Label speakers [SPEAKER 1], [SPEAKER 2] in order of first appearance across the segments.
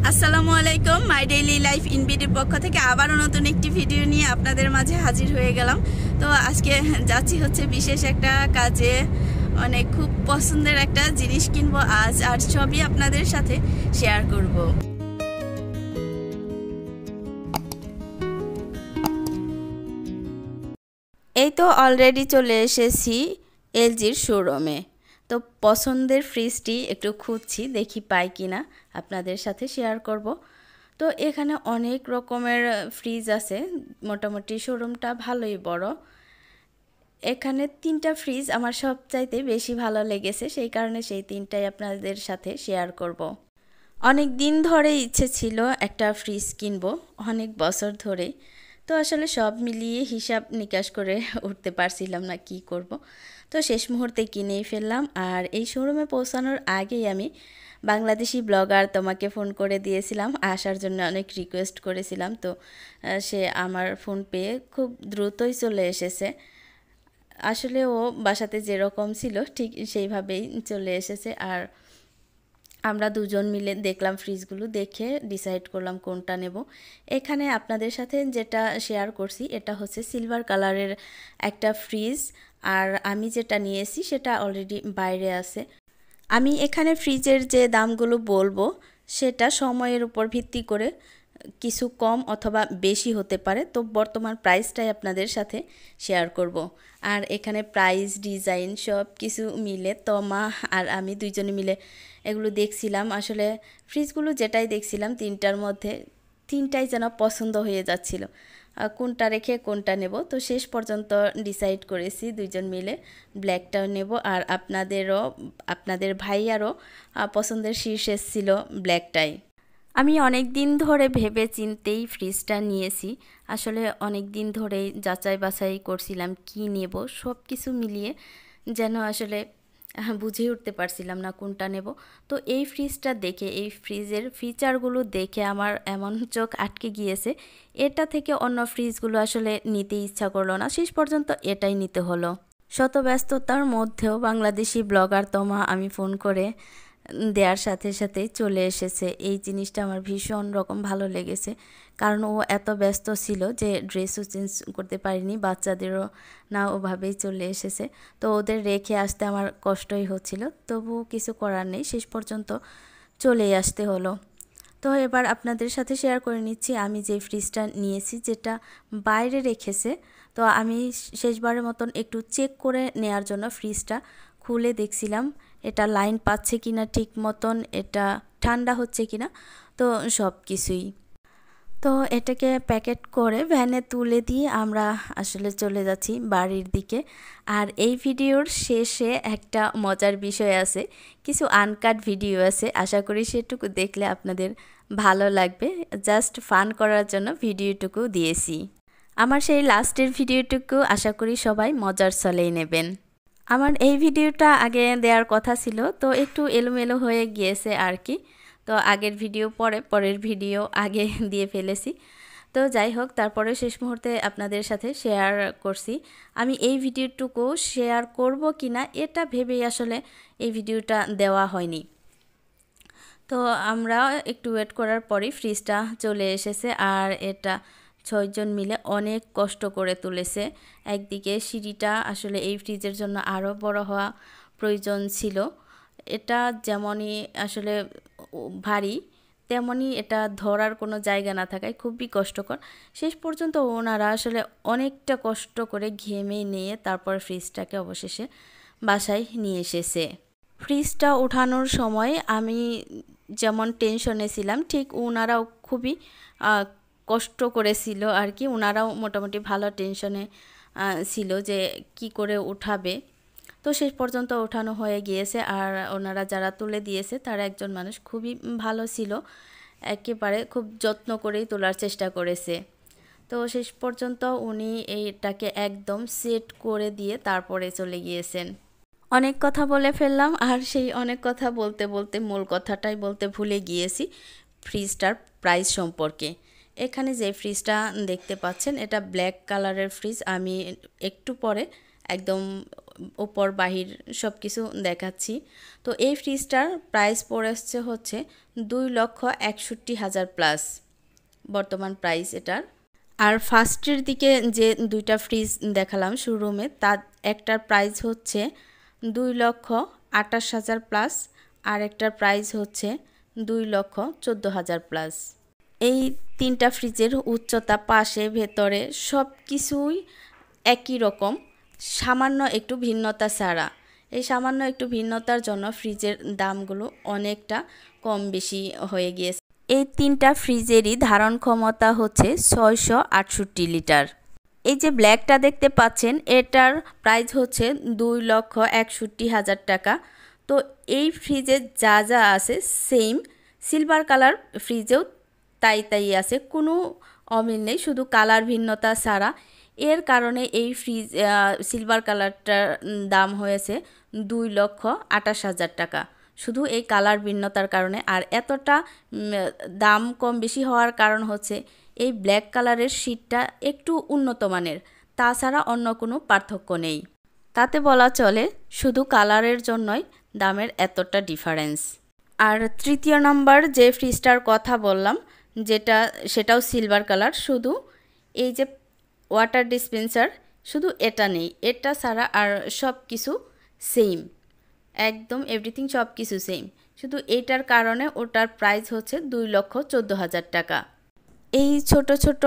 [SPEAKER 1] আসসালামু আলাইকুম my daily life in বিডির পক্ষ থেকে আবারও নতুন একটি ভিডিও নিয়ে আপনাদের মাঝে হাজির হয়ে গেলাম। তো আজকে যাচ্ছি হচ্ছে বিশেষ একটা কাজে, মানে খুব পছন্দের একটা জিনিস কিনবো আজ, আর সবই আপনাদের সাথে শেয়ার করব। এই তো অলরেডি চলে এসেছি এলজির শোরুমে। তো পছন্দের ফ্রিজটি একটু খুঁজছি, দেখি পাই কিনা আপনাদের সাথে শেয়ার করব। তো এখানে অনেক রকমের ফ্রিজ আছে, মোটামুটি শোরুমটা ভালোই বড়। এখানে 3টা ফ্রিজ আমার সবচাইতে বেশি ভালো লেগেছে, সেই কারণে সেই 3টাই আপনাদের সাথে শেয়ার করব। অনেক দিন ধরে ইচ্ছে ছিল একটা ফ্রিজ কিনবো, অনেক বছর ধরে। তো আসলে সব মিলিয়ে হিসাব নিকাশ করে উঠতে পারছিলাম না কি করব। তো শেষ মুহূর্তে কিনেই ফেললাম। আর এই শোরুমে পৌঁছানোর আগেই আমি বাংলাদেশি ব্লগার তোমাকে ফোন করে দিয়েছিলাম, আসার জন্য অনেক রিকোয়েস্ট করেছিলাম। তো সে আমার ফোন পেয়ে খুব দ্রুতই চলে এসেছে। আসলে ও বাসাতে যেরকম ছিল ঠিক সেইভাবেই চলে এসেছে। আর আমরা দুজন মিলে দেখলাম ফ্রিজগুলো, দেখে ডিসাইড করলাম কোনটা নেব। এখানে আপনাদের সাথে যেটা শেয়ার করছি এটা হচ্ছে সিলভার কালারের একটা ফ্রিজ, আর আমি যেটা নিয়েছি সেটা অলরেডি বাইরে আছে। আমি এখানে ফ্রিজের যে দামগুলো বলবো সেটা সময়ের উপর ভিত্তি করে কিছু কম অথবা বেশি হতে পারে। তো বর্তমান প্রাইসটাই আপনাদের সাথে শেয়ার করব। আর এখানে প্রাইস, ডিজাইন সব কিছু মিলে তমা আর আমি দুইজনে মিলে এগুলো দেখছিলাম। আসলে ফ্রিজগুলো যেটাই দেখছিলাম 3টার মধ্যে 3টাই যেন পছন্দ হয়ে যাচ্ছিল, কোনটা রেখে কোনটা নেব। তো শেষ পর্যন্ত ডিসাইড করেছি দুইজন মিলে ব্ল্যাকটাও নেব। আর আপনাদের ভাইয়ারও পছন্দের শীর্ষে ছিল ব্ল্যাকটাই। আমি অনেক দিন ধরে ভেবে চিন্তেই ফ্রিজটা নিয়েছি। আসলে অনেক দিন ধরেই যাচাই বাছাই করছিলাম কি নেব, সব কিছু মিলিয়ে যেন আসলে বুঝে উঠতে পারছিলাম না কোনটা নেব। তো এই ফ্রিজটা দেখে, এই ফ্রিজের ফিচারগুলো দেখে আমার এমন চোখ আটকে গিয়েছে, এটা থেকে অন্য ফ্রিজগুলো আসলে নিতে ইচ্ছা করলো না, শেষ পর্যন্ত এটাই নিতে হলো। শত ব্যস্ততার মধ্যেও বাংলাদেশি ব্লগার তোমা আমি ফোন করে দেওয়ার সাথে সাথেই চলে এসেছে। এই জিনিসটা আমার ভীষণ রকম ভালো লেগেছে, কারণ ও এত ব্যস্ত ছিল যে ড্রেসও চেঞ্জ করতে পারিনি, বাচ্চাদেরও না, ওভাবেই চলে এসেছে। তো ওদের রেখে আসতে আমার কষ্টই হচ্ছিল, তবু কিছু করার নেই, শেষ পর্যন্ত চলেই আসতে হলো। তো এবার আপনাদের সাথে শেয়ার করে নিচ্ছি আমি যে ফ্রিজটা নিয়েছি, যেটা বাইরে রেখেছে। তো আমি শেষবারের মতন একটু চেক করে নেয়ার জন্য ফ্রিজটা খুলে দেখছিলাম এটা লাইন পাচ্ছে কিনা ঠিক মতন, এটা ঠান্ডা হচ্ছে কিনা, তো সব কিছুই। তো এটাকে প্যাকেট করে ভ্যানে তুলে দিয়ে আমরা আসলে চলে যাচ্ছি বাড়ির দিকে। আর এই ভিডিওর শেষে একটা মজার বিষয় আছে, কিছু আনকাট ভিডিও আছে, আশা করি সেটুকু দেখলে আপনাদের ভালো লাগবে। জাস্ট ফান করার জন্য ভিডিওটুকু দিয়েছি। আমার সেই লাস্টের ভিডিওটুকু আশা করি সবাই মজার ছলেই নেবেন। আমার এই ভিডিওটা আগে দেওয়ার কথা ছিল, তো একটু এলোমেলো হয়ে গিয়েছে আর কি। তো আগের ভিডিও পরের ভিডিও আগে দিয়ে ফেলেছি। তো যাই হোক, তারপরে শেষ মুহূর্তে আপনাদের সাথে শেয়ার করছি। আমি এই ভিডিওটুকু শেয়ার করব কিনা এটা ভেবেই আসলে এই ভিডিওটা দেওয়া হয়নি। তো আমরা একটু ওয়েট করার পরেই ফ্রিজটা চলে এসেছে। আর এটা 6 জন মিলে অনেক কষ্ট করে তুলেছে। একদিকে সিঁড়িটা আসলে এই ফ্রিজের জন্য আরও বড় হওয়া প্রয়োজন ছিল। এটা যেমনই আসলে ভারী, তেমনই এটা ধরার কোনো জায়গা না থাকায় খুবই কষ্টকর। শেষ পর্যন্ত ওনারা আসলে অনেকটা কষ্ট করে ঘেমে নিয়ে তারপর ফ্রিজটাকে অবশেষে বাসায় নিয়ে এসেছে। ফ্রিজটা ওঠানোর সময় আমি যেমন টেনশনে ছিলাম, ঠিক ওনারাও খুবই কষ্ট করেছিল আর কি। ওনারাও মোটামুটি ভালো টেনশনে ছিল যে কি করে উঠাবে। তো শেষ পর্যন্ত ওঠানো হয়ে গিয়েছে। আর ওনারা যারা তুলে দিয়েছে তারা একজন মানুষ খুবই ভালো ছিল, একেবারে খুব যত্ন করেই তোলার চেষ্টা করেছে। তো শেষ পর্যন্ত উনি এইটাকে একদম সেট করে দিয়ে তারপরে চলে গিয়েছেন। অনেক কথা বলে ফেললাম, আর সেই অনেক কথা বলতে বলতে মূল কথাটাই বলতে ভুলে গিয়েছি, ফ্রিজটার প্রাইস সম্পর্কে। এখানে যে ফ্রিজটা দেখতে পাচ্ছেন এটা ব্ল্যাক কালারের ফ্রিজ। আমি একটু পরে একদম উপর বাহির সব কিছু দেখাচ্ছি। তো এই ফ্রিজটার প্রাইস পড়েছে হচ্ছে 2,61,000 প্লাস বর্তমান প্রাইস এটার। আর ফার্স্টের দিকে যে দুইটা ফ্রিজ দেখালাম শোরুমে, তার একটার প্রাইস হচ্ছে 2,28,000 প্লাস আর একটার প্রাইস হচ্ছে 2,14,000 প্লাস। এই তিনটা ফ্রিজের উচ্চতা, পাশে, ভেতরে সব কিছুই একই রকম, সামান্য একটু ভিন্নতা ছাড়া। এই সামান্য একটু ভিন্নতার জন্য ফ্রিজের দামগুলো অনেকটা কম বেশি হয়ে গিয়েছে। এই তিনটা ফ্রিজেরই ধারণ ক্ষমতা হচ্ছে 668 লিটার। এই যে ব্ল্যাকটা দেখতে পাচ্ছেন, এটার প্রাইস হচ্ছে 2,61,000 টাকা। তো এই ফ্রিজে যা যা আছে সেম সিলভার কালার ফ্রিজেও তাই আছে, কোনো অমিল নেই, শুধু কালার ভিন্নতা ছাড়া। এর কারণে এই ফ্রিজ সিলভার কালারটার দাম হয়েছে 2,28,000 টাকা, শুধু এই কালার ভিন্নতার কারণে। আর এতটা দাম কম বেশি হওয়ার কারণ হচ্ছে এই ব্ল্যাক কালারের শীটটা একটু উন্নত মানের, তাছাড়া অন্য কোনো পার্থক্য নেই। তাতে বলা চলে শুধু কালারের জন্যই দামের এতটা ডিফারেন্স। আর তৃতীয় নাম্বার যে ফ্রিজটার কথা বললাম, সেটাও সিলভার কালার, শুধু এই যে ওয়াটার ডিসপেন্সার শুধু এটা নেই, এটা ছাড়া আর সব কিছু সেম, একদম এভরিথিং সব কিছু সেম, শুধু এইটার কারণে ওটার প্রাইস হচ্ছে 2,14,000 টাকা। এই ছোট ছোট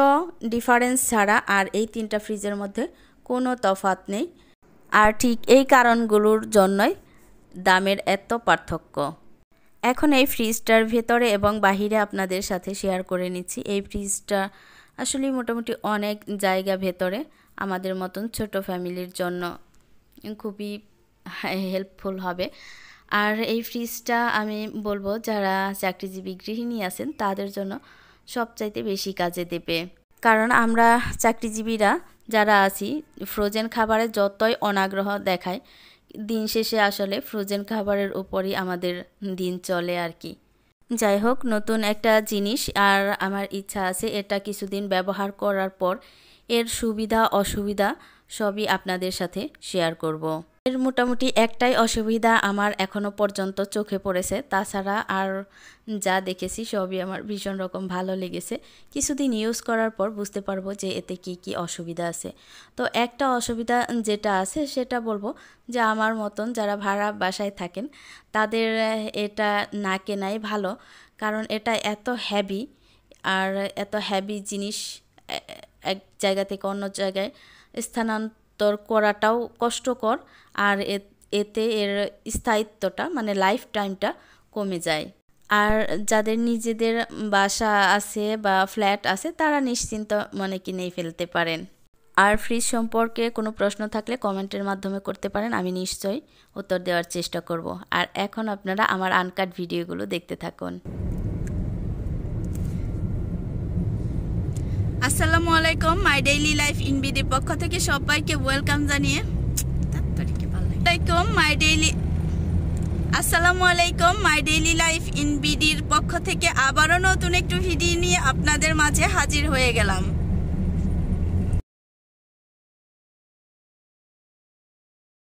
[SPEAKER 1] ডিফারেন্স ছাড়া আর এই তিনটা ফ্রিজের মধ্যে কোনো তফাৎ নেই। আর ঠিক এই কারণগুলোর জন্যই দামের এত পার্থক্য। এখন এই ফ্রিজটার ভেতরে এবং বাহিরে আপনাদের সাথে শেয়ার করে নিচ্ছি। এই ফ্রিজটা আসলে মোটামুটি অনেক জায়গা ভেতরে, আমাদের মতন ছোট ফ্যামিলির জন্য খুবই হেল্পফুল হবে। আর এই ফ্রিজটা আমি বলবো যারা চাকরিজীবী গৃহিণী আছেন তাদের জন্য সবচাইতে বেশি কাজে দেবে, কারণ আমরা চাকরিজীবীরা যারা আছি ফ্রোজেন খাবারে যতই অনাগ্রহ দেখায়, দিন শেষে আসলে ফ্রোজেন খাবারের উপরই আমাদের দিন চলে আর কি। যাই হোক, নতুন একটা জিনিস, আর আমার ইচ্ছা আছে এটা কিছুদিন ব্যবহার করার পর এর সুবিধা অসুবিধা সবই আপনাদের সাথে শেয়ার করব। এর মোটামুটি একটাই অসুবিধা আমার এখনো পর্যন্ত চোখে পড়েছে, তাছাড়া আর যা দেখেছি সবই আমার ভীষণ রকম ভালো লেগেছে। কিছুদিন ইউজ করার পর বুঝতে পারবো যে এতে কি অসুবিধা আছে। তো একটা অসুবিধা যেটা আছে সেটা বলবো যে আমার মতন যারা ভাড়া বাসায় থাকেন তাদের এটা না কেনাই ভালো, কারণ এটা এত হেভি, আর এত হেভি জিনিস এক জায়গা থেকে অন্য জায়গায় স্থানান্তর করাটাও কষ্টকর, আর এতে এর স্থায়িত্বটা মানে লাইফ টাইমটা কমে যায়। আর যাদের নিজেদের বাসা আছে বা ফ্ল্যাট আছে তারা নিশ্চিন্ত মনে কিনেই ফেলতে পারেন। আর ফ্রিজ সম্পর্কে কোনো প্রশ্ন থাকলে কমেন্টের মাধ্যমে করতে পারেন, আমি নিশ্চয়ই উত্তর দেওয়ার চেষ্টা করব। আর এখন আপনারা আমার আনকাট ভিডিওগুলো দেখতে থাকুন। আসসালামু আলাইকুম, মাই ডেইলি লাইফ ইন বিডির পক্ষ থেকে সবাইকে ওয়েলকাম জানিয়ে আসসালামু আলাইকুম, মাই ডেইলি লাইফ ইন বিডির পক্ষ থেকে আবারও নতুন একটু ভিডিও নিয়ে আপনাদের মাঝে হাজির হয়ে গেলাম।